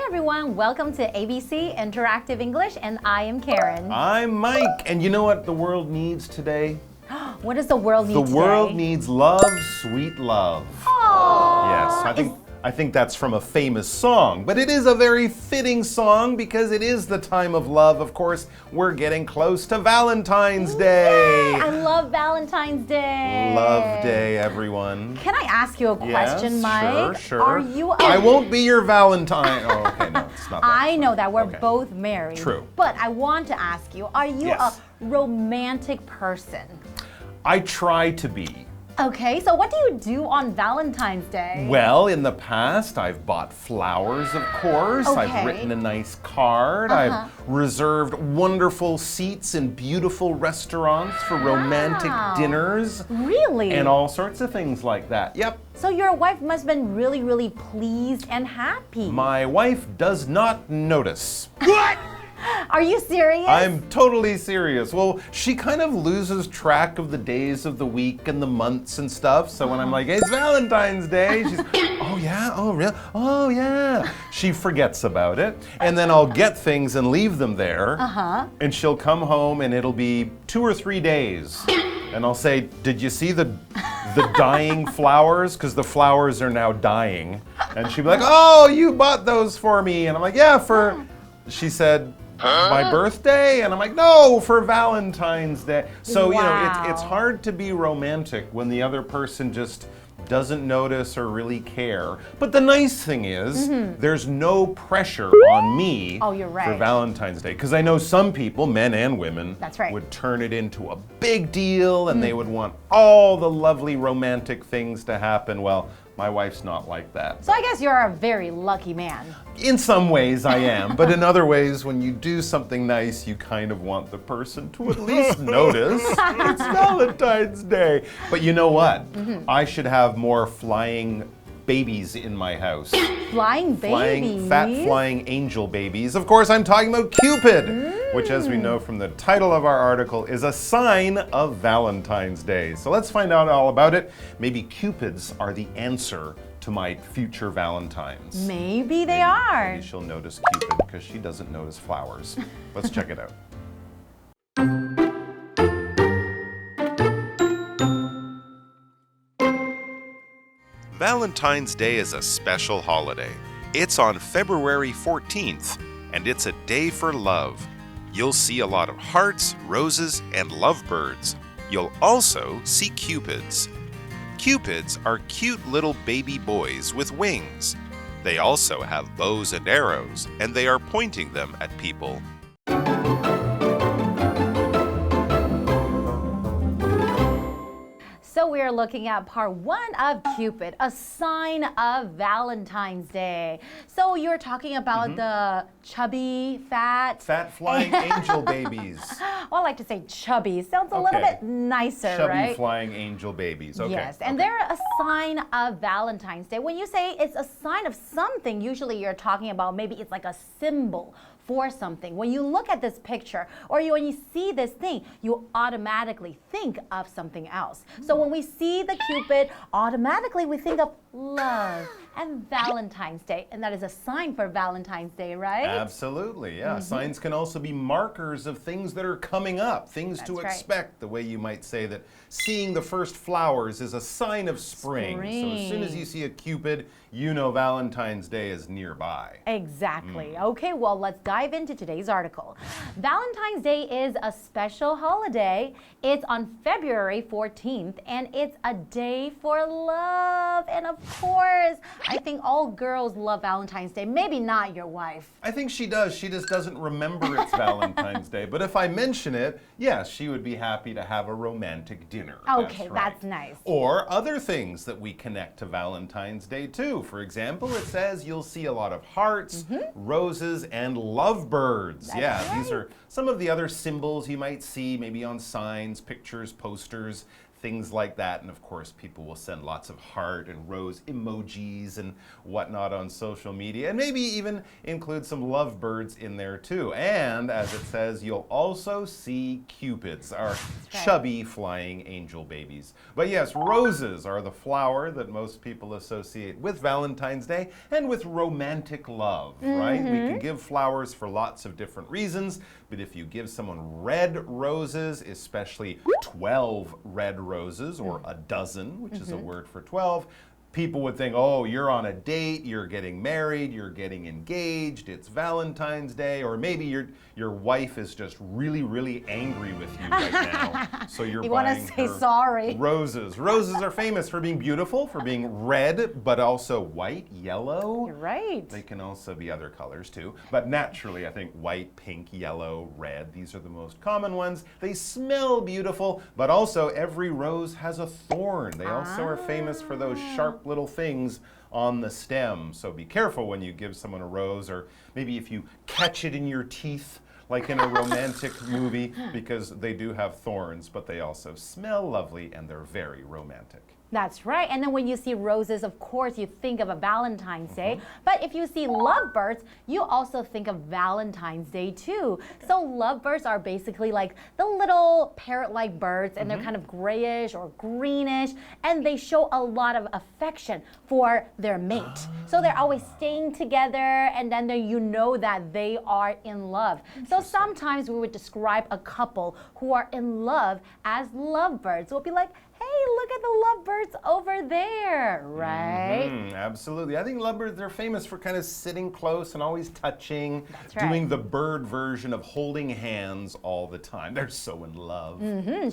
everyone, welcome to ABC Interactive English, and I am Karen. I'm Mike, and you know what the world needs today? What does the world need today? The world needs love, sweet love. Aww. Yes, I think that's from a famous song, but it is a very fitting song because it is the time of love. Of course, we're getting close to Valentine's Day. Yay! I love Valentine's Day. Love Day, everyone. Can I ask you a question, yes, Mike? Sure. Are you I won't be your Valentine. Oh, okay, no, it's not that. I know that we're both married. True. But I want to ask you, are you a romantic person? I try to be. Okay, so what do you do on Valentine's Day? Well, in the past, I've bought flowers, of course. Okay. I've written a nice card. I've reserved wonderful seats in beautiful restaurants for romantic dinners. Really? And all sorts of things like that. Yep. So your wife must have been really, really pleased and happy. My wife does not notice. What? Are you serious? I'm totally serious. Well, she kind of loses track of the days of the week and the months and stuff. So when I'm like, hey, it's Valentine's Day, she's, oh yeah, oh really? Oh yeah. She forgets about it. And then I'll get things and leave them there. And she'll come home and it'll be 2 or 3 days. And I'll say, did you see the dying flowers? Because the flowers are now dying. And she'll be like, oh, you bought those for me. And I'm like, yeah, she said, my birthday? And I'm like, no, for Valentine's Day. So, you know, it's hard to be romantic when the other person just doesn't notice or really care. But the nice thing is, there's no pressure on me for Valentine's Day. Because I know some people, men and women, would turn it into a big deal and they would want all the lovely romantic things to happen. Well, my wife's not like that. So I guess you're a very lucky man. In some ways I am, but in other ways, when you do something nice, you kind of want the person to at least notice it's Valentine's Day. But you know what? I should have more flying babies in my house. Flying babies? Fat flying angel babies. Of course, I'm talking about Cupid, which, as we know from the title of our article, is a sign of Valentine's Day. So let's find out all about it. Maybe Cupids are the answer to my future Valentines. Maybe they are. Maybe she'll notice Cupid because she doesn't notice flowers. Let's check it out. Valentine's Day is a special holiday. It's on February 14th, and it's a day for love. You'll see a lot of hearts, roses, and lovebirds. You'll also see Cupids. Cupids are cute little baby boys with wings. They also have bows and arrows, and they are pointing them at people. So we are looking at part 1 of Cupid, a sign of Valentine's Day. So you're talking about the chubby, fat flying angel babies. Well, I like to say chubby. Sounds a little bit nicer, chubby, right? Chubby flying angel babies. Okay. Yes, and they're a sign of Valentine's Day. When you say it's a sign of something, usually you're talking about maybe it's like a symbol for something. When you look at this picture or when you see this thing, you automatically think of something else. So when we see the Cupid, automatically we think of love and Valentine's Day, and that is a sign for Valentine's Day, right? Absolutely, yeah. Signs can also be markers of things that are coming up, things to expect, the way you might say that seeing the first flowers is a sign of spring. So as soon as you see a Cupid, you know Valentine's Day is nearby. Exactly. Okay, well, let's dive into today's article. Valentine's Day is a special holiday. It's on February 14th, and it's a day for love. And of course, I think all girls love Valentine's Day. Maybe not your wife. I think she does. She just doesn't remember it's Valentine's Day. But if I mention it, yes, she would be happy to have a romantic dinner. Okay, that's nice. Or other things that we connect to Valentine's Day too. For example, it says you'll see a lot of hearts, roses, and love lovebirds. Yeah, right. These are some of the other symbols you might see maybe on signs, pictures, posters, things like that. And of course, people will send lots of heart and rose emojis and whatnot on social media, and maybe even include some lovebirds in there too. And as it says, you'll also see Cupids, our chubby flying angel babies. But yes, roses are the flower that most people associate with Valentine's Day and with romantic love, right? We can give flowers for lots of different reasons, but if you give someone red roses, especially 12 red roses, or a dozen, which is a word for 12, people would think, oh, you're on a date, you're getting married, you're getting engaged, it's Valentine's Day, or maybe your wife is just really, really angry with you right now. So you're buying say her sorry. roses. Roses are famous for being beautiful, for being red, but also white, yellow. You're right. They can also be other colors too. But naturally, I think white, pink, yellow, red, these are the most common ones. They smell beautiful, but also every rose has a thorn. They also are famous for those sharp little things on the stem. So be careful when you give someone a rose, or maybe if you catch it in your teeth, like in a romantic movie, because they do have thorns, but they also smell lovely and they're very romantic. That's right. And then when you see roses, of course, you think of a Valentine's Day. But if you see lovebirds, you also think of Valentine's Day too. So lovebirds are basically like the little parrot-like birds, and they're kind of grayish or greenish, and they show a lot of affection for their mate. So they're always staying together, and then you know that they are in love. So sometimes we would describe a couple who are in love as lovebirds. We'll be like, hey, look at the lovebirds over there, right? Absolutely. I think lovebirds are famous for kind of sitting close and always touching, doing the bird version of holding hands all the time. They're so in love.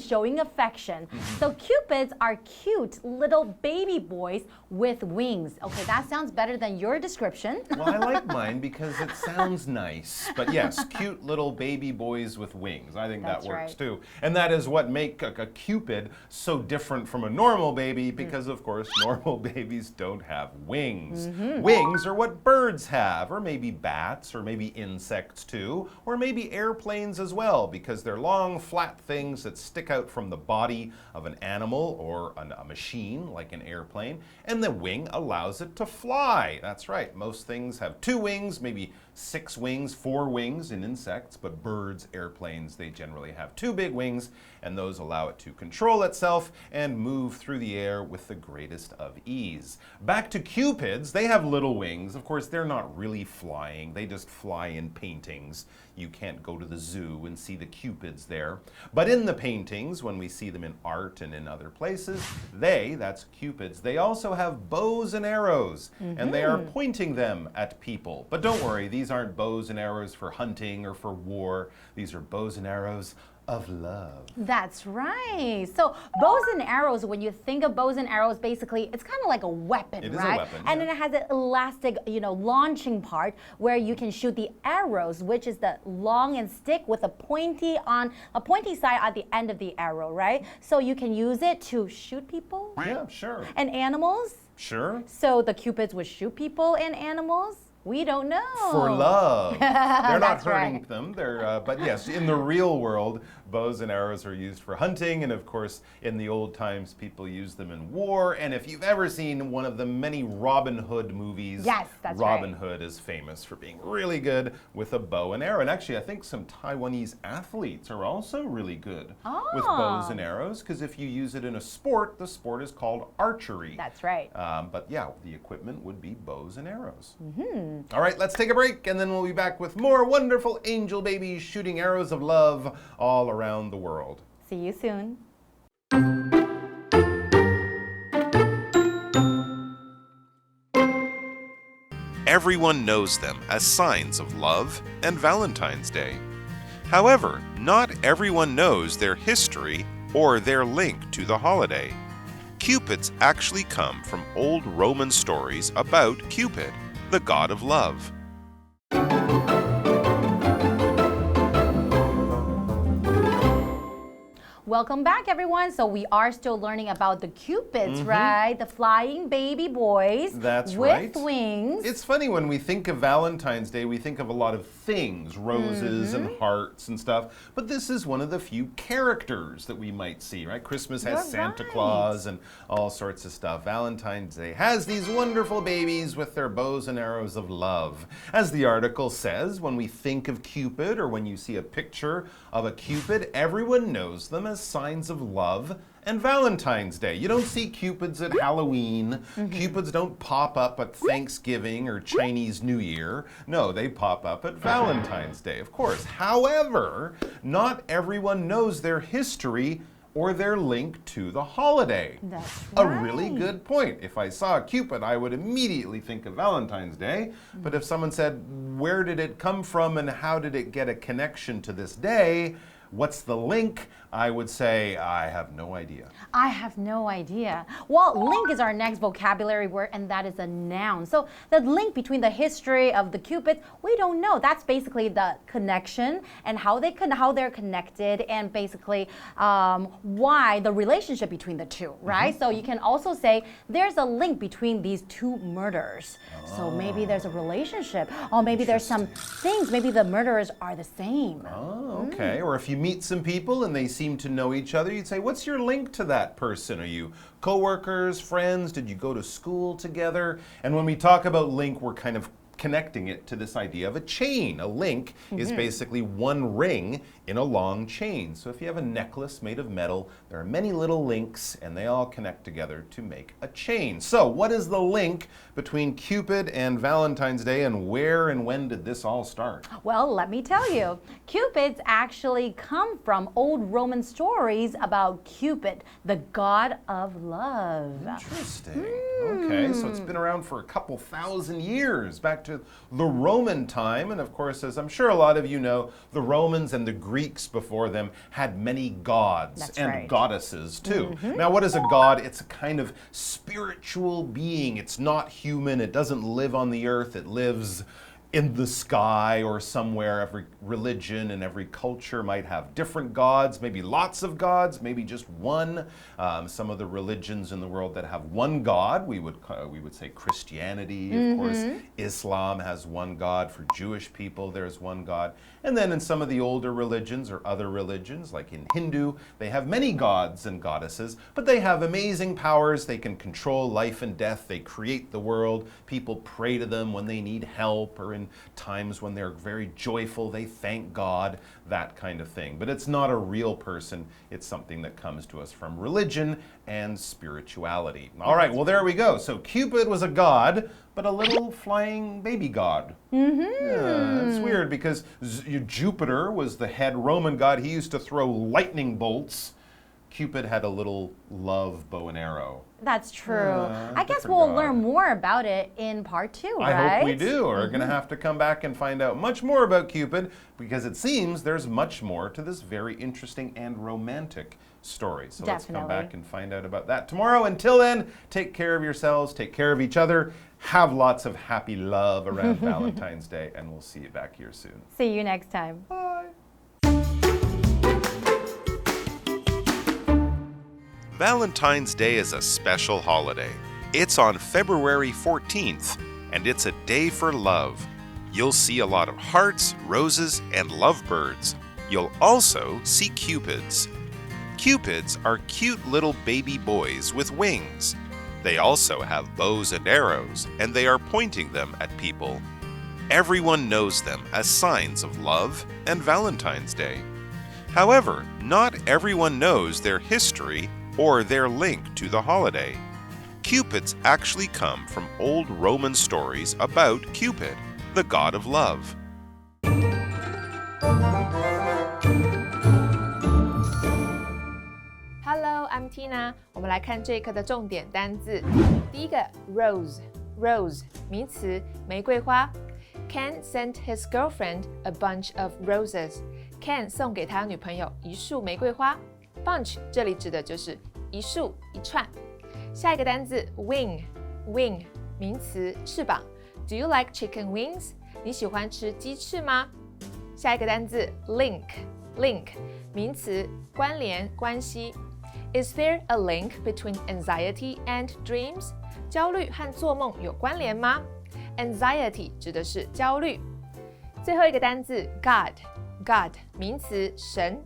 Showing affection. So Cupids are cute little baby boys with wings. Okay, that sounds better than your description. Well, I like mine because it sounds nice. But yes, cute little baby boys with wings. I think that works too. And that is what makes a Cupid so different from a normal baby, because of course normal babies don't have wings. Wings are what birds have, or maybe bats, or maybe insects too, or maybe airplanes as well, because they're long flat things that stick out from the body of an animal or a machine like an airplane, and the wing allows it to fly. That's right, most things have 2 wings, maybe 6 wings, 4 wings in insects, but birds, airplanes, they generally have 2 big wings, and those allow it to control itself and move through the air with the greatest of ease. Back to Cupids, they have little wings. Of course, they're not really flying. They just fly in paintings. You can't go to the zoo and see the Cupids there. But in the paintings, when we see them in art and in other places, that's Cupids, they also have bows and arrows, and they are pointing them at people. But don't worry, these aren't bows and arrows for hunting or for war. These are bows and arrows of love. That's right. So bows and arrows, when you think of bows and arrows, basically it's kind of like a weapon, It right? is a weapon, And then it has an elastic, launching part where you can shoot the arrows, which is the long and stick with a pointy side at the end of the arrow, right? So you can use it to shoot people. Yeah, sure. And animals. Sure. So the Cupids would shoot people and animals. We don't know. For love. They're not That's hurting right. them. But yes, in the real world, bows and arrows are used for hunting, and of course, in the old times, people used them in war. And if you've ever seen one of the many Robin Hood movies, Yes, that's Robin right. Hood is famous for being really good with a bow and arrow. And actually, I think some Taiwanese athletes are also really good with bows and arrows, because if you use it in a sport, the sport is called archery. That's right. But yeah, the equipment would be bows and arrows. All right, let's take a break, and then we'll be back with more wonderful angel babies shooting arrows of love all around the world. See you soon. Everyone knows them as signs of love and Valentine's Day. However, not everyone knows their history or their link to the holiday. Cupids actually come from old Roman stories about Cupid, the god of love. Welcome back, everyone. So we are still learning about the Cupids, right? The flying baby boys That's with right. wings. It's funny when we think of Valentine's Day, we think of a lot of things, roses and hearts and stuff. But this is one of the few characters that we might see, right? Christmas has Santa Claus and all sorts of stuff. Valentine's Day has these wonderful babies with their bows and arrows of love. As the article says, when we think of Cupid or when you see a picture of a Cupid, everyone knows them as signs of love and Valentine's Day. You don't see Cupids at Halloween. Cupids don't pop up at Thanksgiving or Chinese New Year. No, they pop up at Valentine's Day, of course. However, not everyone knows their history or their link to the holiday. That's A right. really good point. If I saw a Cupid, I would immediately think of Valentine's Day. But if someone said, where did it come from and how did it get a connection to this day? What's the link? I would say, I have no idea. I have no idea. Well, link is our next vocabulary word, and that is a noun. So the link between the history of the Cupids, we don't know. That's basically the connection and how they're connected, and basically why the relationship between the two, right? So you can also say there's a link between these two murders. So maybe there's a relationship, or maybe there's some things. Maybe the murderers are the same. Oh, okay. Or if you meet some people and they seem to know each other, you'd say, what's your link to that person? Are you co-workers, friends? Did you go to school together? And when we talk about link, we're kind of connecting it to this idea of a chain. A link is basically one ring in a long chain. So if you have a necklace made of metal, there are many little links and they all connect together to make a chain. So what is the link between Cupid and Valentine's Day, and where and when did this all start? Well, let me tell you. Cupids actually come from old Roman stories about Cupid, the god of love. Interesting. Okay, so it's been around for a couple thousand years, back to the Roman time. And of course, as I'm sure a lot of you know, the Romans and the Greeks before them had many gods That's and right. goddesses too. Now, what is a god? It's a kind of spiritual being. It's not human. It doesn't live on the earth. It lives in the sky or somewhere. Every religion and every culture might have different gods, maybe lots of gods, maybe just one. Some of the religions in the world that have one god, we would say Christianity, of course. Islam has one god. For Jewish people, there's one god. And then in some of the older religions or other religions, like in Hindu, they have many gods and goddesses, but they have amazing powers. They can control life and death. They create the world. People pray to them when they need help, or in times when they're very joyful, they thank God, that kind of thing. But it's not a real person. It's something that comes to us from religion and spirituality. All right, well, there we go. So Cupid was a god, but a little flying baby god. Yeah, it's weird because Jupiter was the head Roman god. He used to throw lightning bolts. Cupid had a little love bow and arrow. That's true. I guess different we'll god. learn more about it in part 2, right? I hope we do. We're going to have to come back and find out much more about Cupid, because it seems there's much more to this very interesting and romantic story. So let's come Definitely. back and find out about that tomorrow. Until then, take care of yourselves, take care of each other, have lots of happy love around Valentine's Day, and we'll see you back here soon. See you next time. Bye. Valentine's Day is a special holiday. It's on February 14th, and it's a day for love. You'll see a lot of hearts, roses, and lovebirds. You'll also see Cupids. Cupids are cute little baby boys with wings. They also have bows and arrows, and they are pointing them at people. Everyone knows them as signs of love and Valentine's Day. However, not everyone knows their history or their link to the holiday. Cupids actually come from old Roman stories about Cupid, the god of love. Hello, I'm Tina. 我们来看这一课的重点单字。第一个 rose 名词，玫瑰花。Ken sent his girlfriend a bunch of roses. Ken 送给他女朋友一束玫瑰花。Bunch 这里指的就是一束、一串。下一个单字 wing 名词，翅膀。Do you like chicken wings? 你喜欢吃鸡翅吗？下一个单字 link Link 名词，关联、关系。Is there a link between anxiety and dreams? 焦虑和做梦有关联吗？ Anxiety 指的是焦虑。最后一个单字 God 名词，神。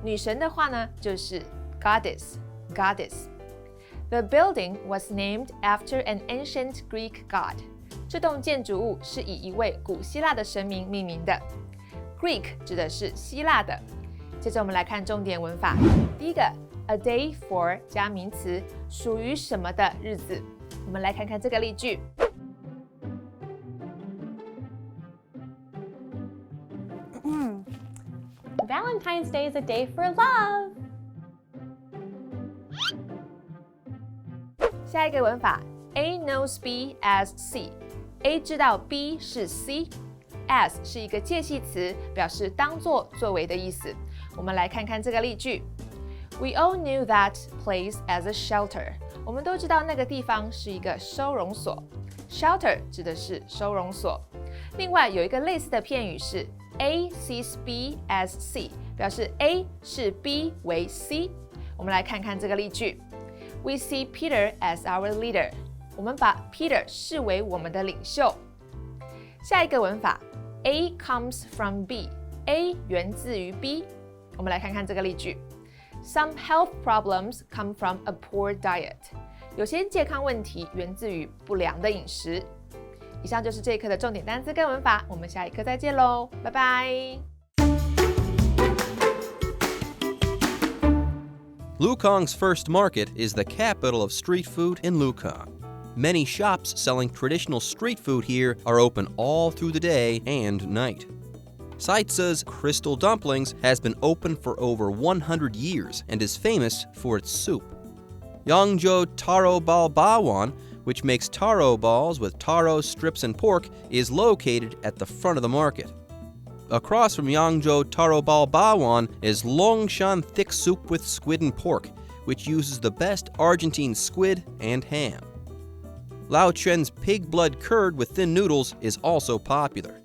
女神的话呢，就是 Goddess。The building was named after an ancient Greek god. 这栋建筑物是以一位古希腊的神明命名的。Greek 指的是希腊的。接着我们来看重点文法。第一个 a day for 加名词，属于什么的日子。我们来看看这个例句。Valentine's Day is a day for love. 下一个文法 A knows B as C。A 知道 B 是 C。As 是一个介系词，表示当作、作为的意思。我们来看看这个例句。We all knew that place as a shelter. 我们都知道那个地方是一个收容所。Shelter 指的是收容所。另外有一个类似的片语是 A sees B as C， 表示 A 视 B 为 C。我们来看看这个例句。We see Peter as our leader. 我们把 Peter 视为我们的领袖。下一个文法 A comes from B。A 源自于 B。我们来看看这个例句。Some health problems come from a poor diet. 有些健康问题源自于不良的饮食。以上就是这一课的重点单词跟文法，我们下一课再见喽，拜拜。Lukang's first market is the capital of street food in Lukang. Many shops selling traditional street food here are open all through the day and night. Saitsa's Crystal Dumplings has been open for over 100 years and is famous for its soup. Yangzhou Taro Bal Bawan, which makes taro balls with taro strips and pork, is located at the front of the market. Across from Yangzhou Taro Bal Bawan is Longshan thick soup with squid and pork, which uses the best Argentine squid and ham. Lao Chen's pig blood curd with thin noodles is also popular.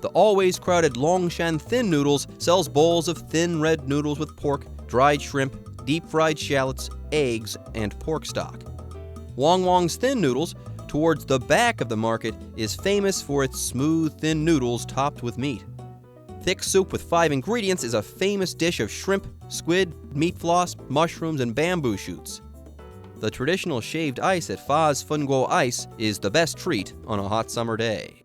The always crowded Longshan Thin Noodles sells bowls of thin red noodles with pork, dried shrimp, deep-fried shallots, eggs, and pork stock. Wong Wong's Thin Noodles, towards the back of the market, is famous for its smooth, thin noodles topped with meat. Thick soup with 5 ingredients is a famous dish of shrimp, squid, meat floss, mushrooms, and bamboo shoots. The traditional shaved ice at Fa's Funguo Ice is the best treat on a hot summer day.